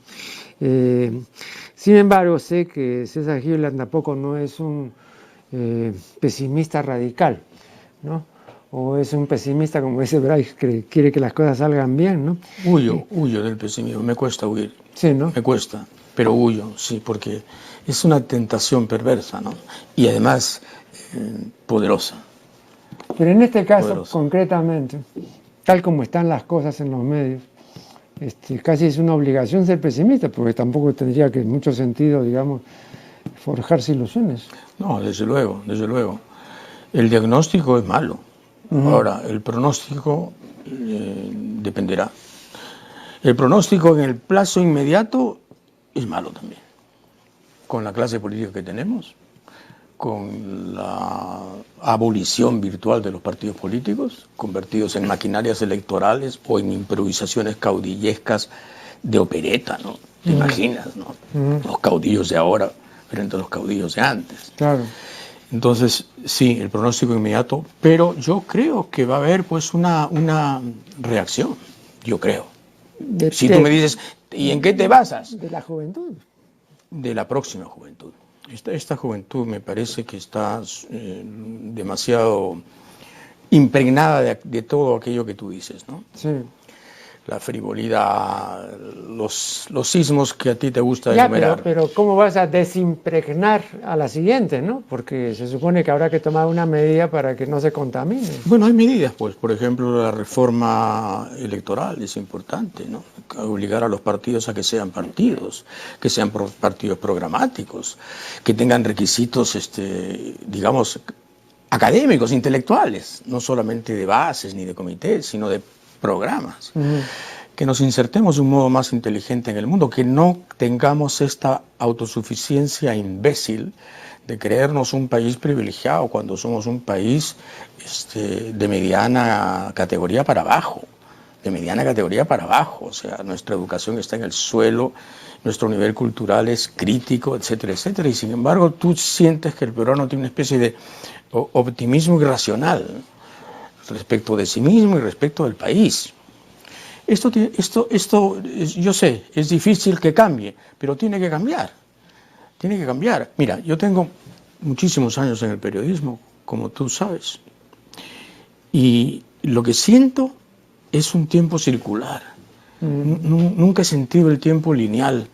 Sin embargo, sé que César Hildebrand tampoco no es un pesimista radical, ¿no? O es un pesimista, como dice Bryce, que quiere que las cosas salgan bien, ¿no? Huyo del pesimismo, me cuesta huir. Sí, ¿no? Me cuesta, pero huyo, sí, porque es una tentación perversa, ¿no? Y además poderosa. Pero en este caso, Poderosa. concretamente, tal como están las cosas en los medios, casi es una obligación ser pesimista, porque tampoco tendría que en mucho sentido, digamos, forjarse ilusiones. No, desde luego, desde luego. El diagnóstico es malo. Ahora, el pronóstico dependerá. El pronóstico en el plazo inmediato es malo también. Con la clase política que tenemos, con la abolición virtual de los partidos políticos, convertidos en maquinarias electorales o en improvisaciones caudillescas de opereta, ¿no? ¿Te imaginas, no? Los caudillos de ahora frente a los caudillos de antes. Claro. Entonces, sí, el pronóstico inmediato, pero yo creo que va a haber pues una reacción, yo creo. Si tú me dices, ¿y en qué te basas? De la juventud. De la próxima juventud. Esta juventud me parece que está demasiado impregnada de todo aquello que tú dices, ¿no? Sí. La frivolidad, los sismos que a ti te gusta Ya, enumerar. pero ¿cómo vas a desimpregnar a la siguiente, no? Porque se supone que habrá que tomar una medida para que no se contamine. Bueno, hay medidas, pues, por ejemplo, la reforma electoral es importante, ¿no? Obligar a los partidos a que sean partidos partidos programáticos, que tengan requisitos, digamos, académicos, intelectuales, no solamente de bases ni de comités, sino de programas. Que nos insertemos de un modo más inteligente en el mundo, que no tengamos esta autosuficiencia imbécil de creernos un país privilegiado cuando somos un país de mediana categoría para abajo, o sea, nuestra educación está en el suelo, nuestro nivel cultural es crítico, etcétera, etcétera, y sin embargo tú sientes que el peruano tiene una especie de optimismo irracional respecto de sí mismo y respecto del país. Esto, yo sé, es difícil que cambie, pero tiene que cambiar. Tiene que cambiar. Mira, yo tengo muchísimos años en el periodismo, como tú sabes, y lo que siento es un tiempo circular. Nunca he sentido el tiempo lineal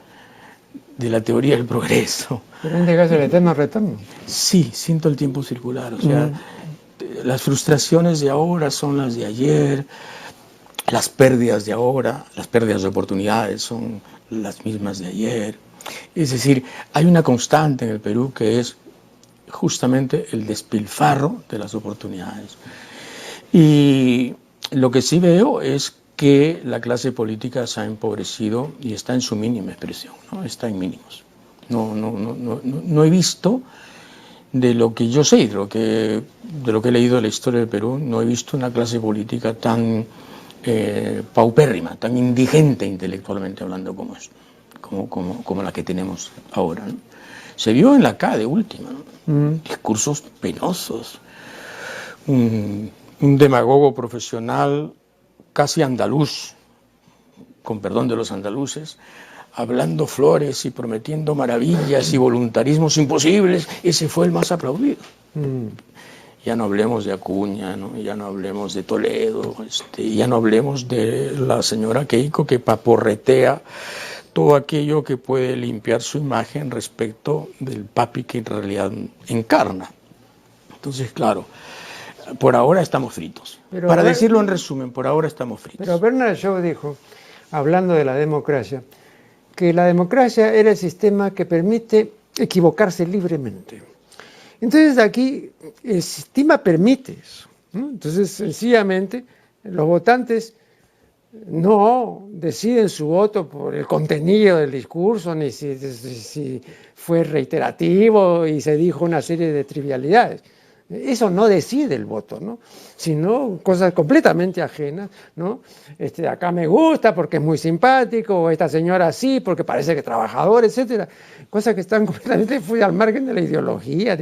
de la teoría del progreso. Pero en este caso el eterno retorno. Sí, siento el tiempo circular, o sea, las frustraciones de ahora son las de ayer, las pérdidas de ahora, las pérdidas de oportunidades son las mismas de ayer. Es decir, hay una constante en el Perú que es justamente el despilfarro de las oportunidades. Y lo que sí veo es que la clase política se ha empobrecido y está en su mínima expresión, ¿no? Está en mínimos. No he visto, de lo que yo sé, de lo que he leído de la historia del Perú, no he visto una clase política tan paupérrima, tan indigente intelectualmente hablando como la que tenemos ahora, ¿no? Se vio en la CA de última, ¿no? Discursos penosos, un demagogo profesional casi andaluz, con perdón de los andaluces, hablando flores y prometiendo maravillas y voluntarismos imposibles. Ese fue el más aplaudido. Ya no hablemos de Acuña, ¿no? Ya no hablemos de Toledo, ya no hablemos de la señora Keiko que paporretea todo aquello que puede limpiar su imagen respecto del papi que en realidad encarna. Entonces, claro, por ahora estamos fritos. Pero Para decirlo en resumen, por ahora estamos fritos. Pero Bernard Shaw dijo, hablando de la democracia, que la democracia era el sistema que permite equivocarse libremente. Entonces aquí el sistema permite eso, ¿no? Entonces sencillamente los votantes no deciden su voto por el contenido del discurso, ni si fue reiterativo y se dijo una serie de trivialidades. Eso no decide el voto, ¿no? Sino cosas completamente ajenas, ¿no? Acá me gusta porque es muy simpático, o esta señora sí porque parece que es trabajador, etcétera. Cosas que están completamente fuera al margen de la ideología,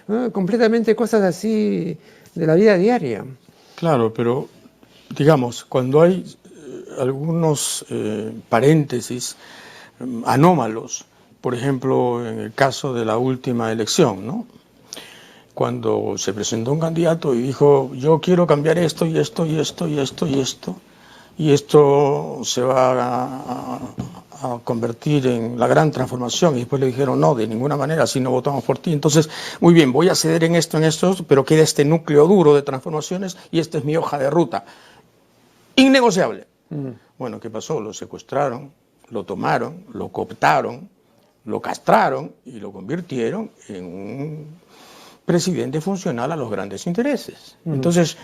¿no? Completamente cosas así de la vida diaria. Claro, pero digamos, cuando hay algunos paréntesis anómalos, por ejemplo, en el caso de la última elección, ¿no? Cuando se presentó un candidato y dijo, yo quiero cambiar esto y esto y esto y esto y esto, y esto se va a convertir en la gran transformación, y después le dijeron, no, de ninguna manera, así no votamos por ti. Entonces, muy bien, voy a ceder en esto, pero queda este núcleo duro de transformaciones y esta es mi hoja de ruta. Innegociable. Bueno, ¿qué pasó? Lo secuestraron, lo tomaron, lo cooptaron, lo castraron y lo convirtieron en un presidente funcional a los grandes intereses. Entonces,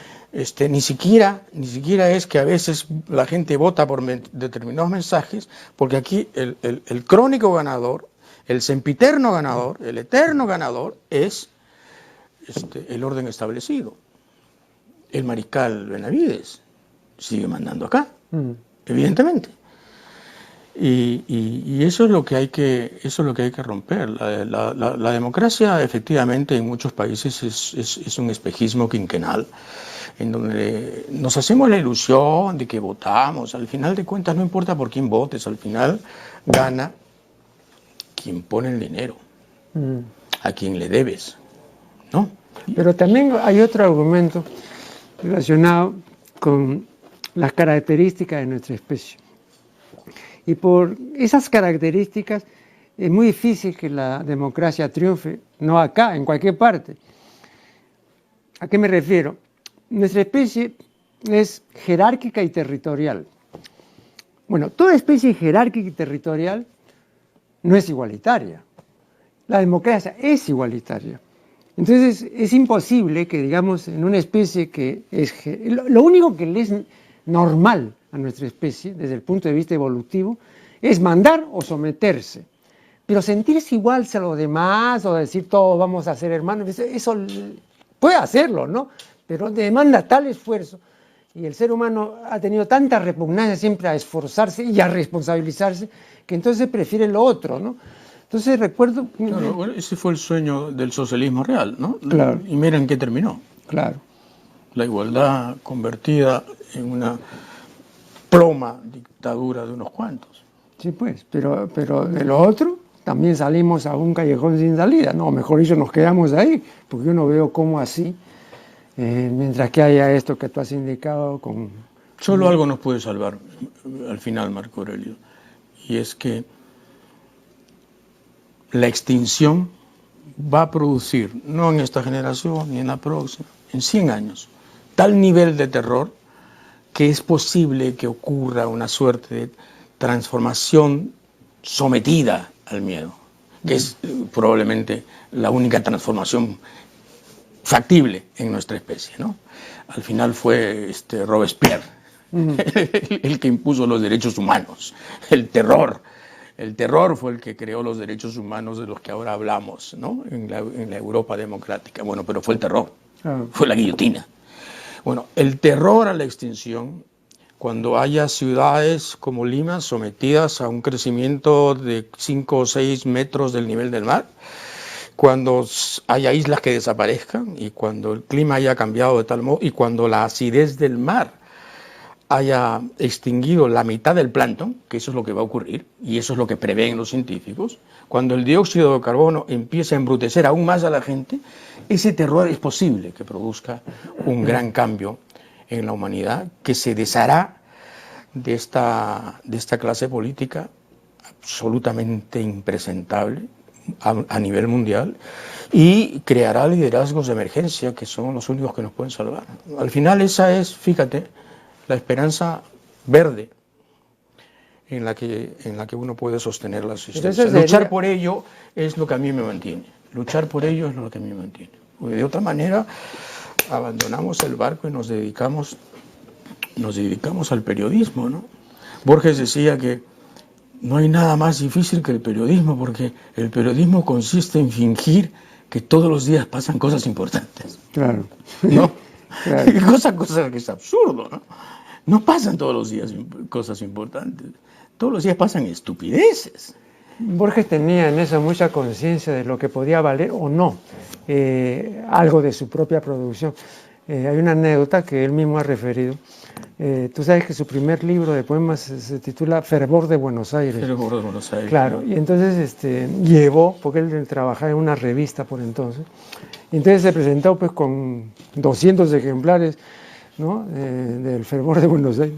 ni siquiera es que a veces la gente vota por determinados mensajes, porque aquí el crónico ganador, el sempiterno ganador, el eterno ganador es el orden establecido. El mariscal Benavides sigue mandando acá, evidentemente. Y eso es lo que hay que romper. La democracia, efectivamente, en muchos países es un espejismo quinquenal, en donde nos hacemos la ilusión de que votamos. Al final de cuentas, no importa por quién votes, al final gana quien pone el dinero, a quien le debes, ¿no? Pero también hay otro argumento relacionado con las características de nuestra especie. Y por esas características es muy difícil que la democracia triunfe, no acá, en cualquier parte. ¿A qué me refiero? Nuestra especie es jerárquica y territorial. Bueno, toda especie jerárquica y territorial no es igualitaria. La democracia es igualitaria. Entonces es imposible que, digamos, en una especie que es... Lo único que le es normal a nuestra especie, desde el punto de vista evolutivo, es mandar o someterse. Pero sentirse igual a los demás o decir todos vamos a ser hermanos, eso puede hacerlo, ¿no? Pero demanda tal esfuerzo y el ser humano ha tenido tanta repugnancia siempre a esforzarse y a responsabilizarse que entonces prefiere lo otro, ¿no? Entonces recuerdo... Claro, bueno, ese fue el sueño del socialismo real, ¿no? Claro. Y miren qué terminó. Claro. La igualdad convertida en una ploma dictadura de unos cuantos. Sí, pues, pero de lo otro también salimos a un callejón sin salida, no, mejor dicho, nos quedamos ahí, porque yo no veo cómo así, mientras que haya esto que tú has indicado con... Solo algo nos puede salvar al final, Marco Aurelio, y es que la extinción va a producir, no en esta generación ni en la próxima, en 100 años, tal nivel de terror que es posible que ocurra una suerte de transformación sometida al miedo, que es probablemente la única transformación factible en nuestra especie, ¿no? Al final fue Robespierre el que impuso los derechos humanos, el terror fue el que creó los derechos humanos de los que ahora hablamos, ¿no? En la Europa democrática. Bueno, pero fue el terror, fue la guillotina. Bueno, el terror a la extinción, cuando haya ciudades como Lima sometidas a un crecimiento de 5 o 6 metros del nivel del mar, cuando haya islas que desaparezcan y cuando el clima haya cambiado de tal modo y cuando la acidez del mar haya extinguido la mitad del plancton, que eso es lo que va a ocurrir, y eso es lo que prevén los científicos, cuando el dióxido de carbono empiece a embrutecer aún más a la gente, ese terror es posible que produzca un gran cambio en la humanidad, que se deshará de esta clase política absolutamente impresentable a nivel mundial, y creará liderazgos de emergencia que son los únicos que nos pueden salvar. Al final esa es, fíjate, la esperanza verde en la que uno puede sostener la existencia. Luchar por ello es lo que a mí me mantiene. Luchar por ello es lo que a mí me mantiene. Porque de otra manera abandonamos el barco y nos dedicamos al periodismo, ¿no? Borges decía que no hay nada más difícil que el periodismo, porque el periodismo consiste en fingir que todos los días pasan cosas importantes. Claro. ¿No? Claro. Cosa que es absurdo, ¿no? No pasan todos los días cosas importantes. Todos los días pasan estupideces. Borges tenía en eso mucha conciencia de lo que podía valer o no algo de su propia producción. Hay una anécdota que él mismo ha referido. Tú sabes que su primer libro de poemas se titula Fervor de Buenos Aires. Fervor de Buenos Aires. Claro, y entonces llevó, porque él trabajaba en una revista por entonces, y entonces se presentó pues con 200 ejemplares, ¿no? Del Fervor de Buenos Aires.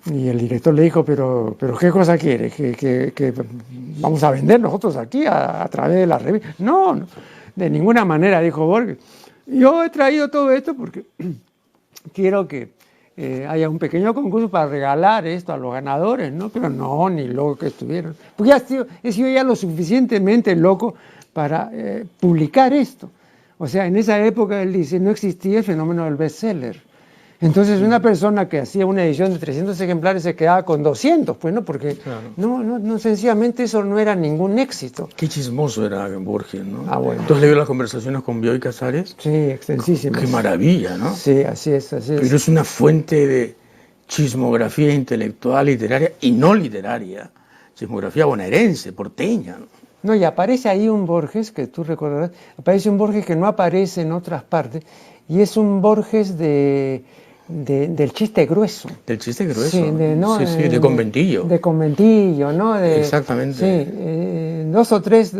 Y el director le dijo, pero ¿qué cosa quiere? ¿Que vamos a vender nosotros aquí a través de la revista? No, de ninguna manera, dijo Borges. Yo he traído todo esto porque quiero que haya un pequeño concurso para regalar esto a los ganadores, ¿no? Pero no, ni loco que estuvieron. Porque he sido ya lo suficientemente loco para publicar esto. O sea, en esa época él dice, no existía el fenómeno del bestseller. Entonces una persona que hacía una edición de 300 ejemplares se quedaba con 200, pues, ¿no? Porque claro. no, sencillamente eso no era ningún éxito. Qué chismoso era Borges, ¿no? Ah, bueno. ¿Tú has leído las conversaciones con Bioy Casares? Sí, extensísimas. Qué maravilla, ¿no? Sí, así es. Pero es una fuente de chismografía intelectual, literaria y no literaria. Chismografía bonaerense, porteña, ¿no? No, y aparece ahí un Borges, que tú recordarás, aparece un Borges que no aparece en otras partes, y es un Borges del chiste grueso. Del chiste grueso. Sí, de conventillo. De conventillo, ¿no? Exactamente. Sí, 2 o 3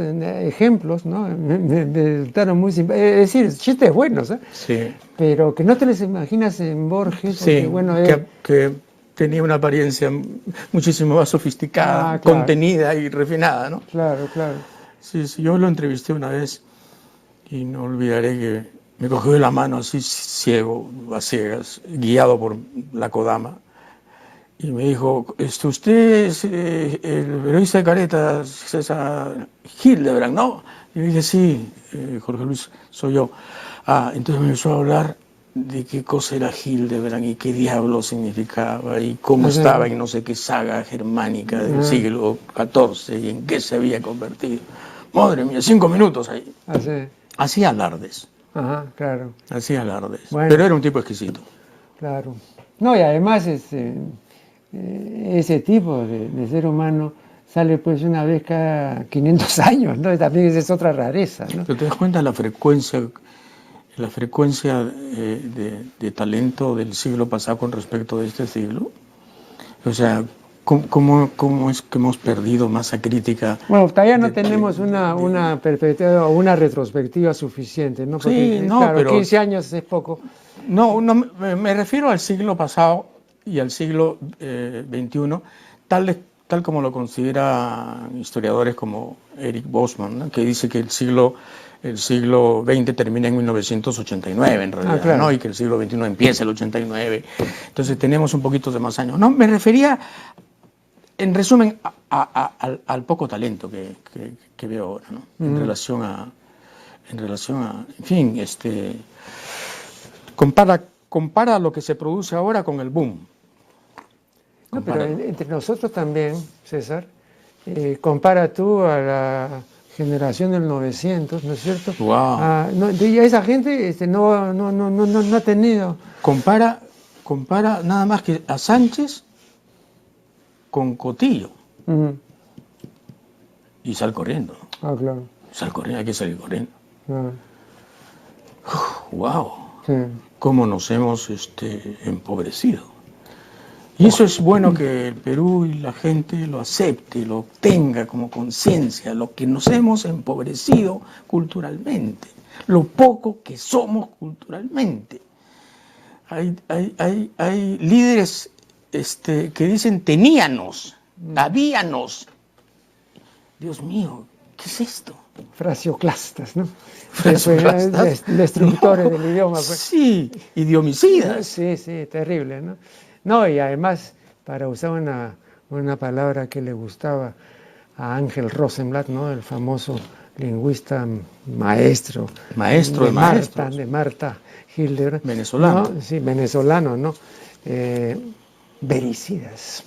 ejemplos, ¿no? Me resultaron muy simpáticos. Es decir, chistes buenos, ¿eh? Sí. Pero que no te los imaginas en Borges. Sí, porque, bueno, que tenía una apariencia muchísimo más sofisticada, claro. Contenida y refinada, ¿no? Claro. Sí, yo lo entrevisté una vez y no olvidaré que me cogió de la mano así ciego, a ciegas, guiado por la Kodama, y me dijo, usted es el periodista de Careta, César Hildebrand, ¿no? Y yo dije, sí, Jorge Luis, soy yo. Entonces me empezó a hablar de qué cosa era Hildebrand y qué diablo significaba y cómo estaba en no sé qué saga germánica del siglo XIV y en qué se había convertido. Madre mía, 5 minutos ahí. Hacía alardes. Ajá, claro. Hacía alardes. Bueno, pero era un tipo exquisito. Claro. No, y además ese tipo de ser humano sale pues una vez cada 500 años, ¿no? También esa es otra rareza, ¿no? Pero te das cuenta de la frecuencia de talento del siglo pasado con respecto de este siglo. O sea, ¿cómo es que hemos perdido masa crítica? Bueno, todavía no tenemos una perspectiva o una retrospectiva suficiente, ¿no? Porque, sí, no, claro, pero 15 años es poco. No, me refiero al siglo pasado y al siglo XXI, tal como lo consideran historiadores como Eric Bosman, ¿no? Que dice que el siglo XX termina en 1989 en realidad, claro. ¿no? Y que el siglo XXI empieza el 89. Entonces tenemos un poquito de más años. No, me refería, en resumen, al poco talento que veo ahora, ¿no? En relación a, en fin, compara lo que se produce ahora con el boom. No, pero entre nosotros también, César, compara tú a la generación del 900, ¿no es cierto? Wow. Esa gente no ha tenido. Compara nada más que a Sánchez con Cotillo. Y sal corriendo. Claro. Sal corriendo, hay que salir corriendo. Claro. Wow. Sí. Cómo nos hemos empobrecido. Y eso es bueno que el Perú y la gente lo acepte, lo tenga como conciencia, lo que nos hemos empobrecido culturalmente, lo poco que somos culturalmente. Hay líderes que dicen teníanos, habíanos. Dios mío, ¿qué es esto? Frasioclastas, ¿no? Frasioclastas. Destructores No, del idioma. Pues. Sí, idiomicidas. Sí, terrible, ¿no? No, y además, para usar una palabra que le gustaba a Ángel Rosenblatt, ¿no? El famoso lingüista maestro de Marta Hildebrand. Venezolano. ¿No? Sí, venezolano, ¿no? Vericidas.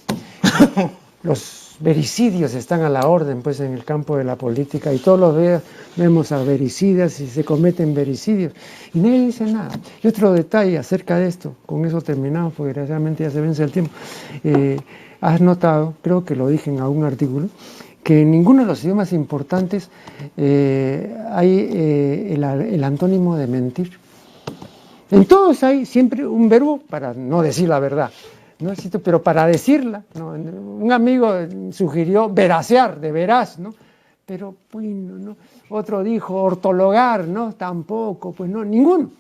Los vericidios están a la orden, pues, en el campo de la política, y todos los días vemos a vericidas y se cometen vericidios y nadie dice nada. Y otro detalle acerca de esto, con eso terminamos porque desgraciadamente ya se vence el tiempo. Has notado, creo que lo dije en algún artículo, que en ninguno de los idiomas importantes hay el antónimo de mentir. En todos hay siempre un verbo para no decir la verdad, ¿no? Pero para decirla, ¿no? Un amigo sugirió verasear, de veraz, ¿no? Pero bueno, ¿no? Otro dijo ortologar, ¿no? Tampoco, pues no, ninguno.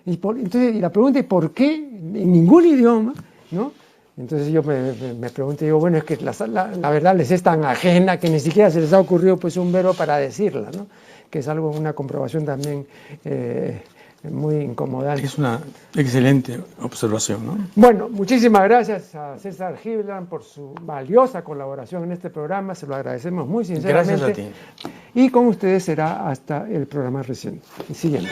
Entonces, y la pregunta es ¿por qué en ningún idioma, ¿no? Entonces yo me pregunto, digo, bueno, es que la verdad les es tan ajena que ni siquiera se les ha ocurrido pues un verbo para decirla, ¿no? Que es algo, una comprobación también muy incomodante. Es una excelente observación, ¿no? Bueno, muchísimas gracias a César Hildebrand por su valiosa colaboración en este programa, se lo agradecemos muy sinceramente. Gracias a ti. Y con ustedes será hasta el programa reciente, el siguiente.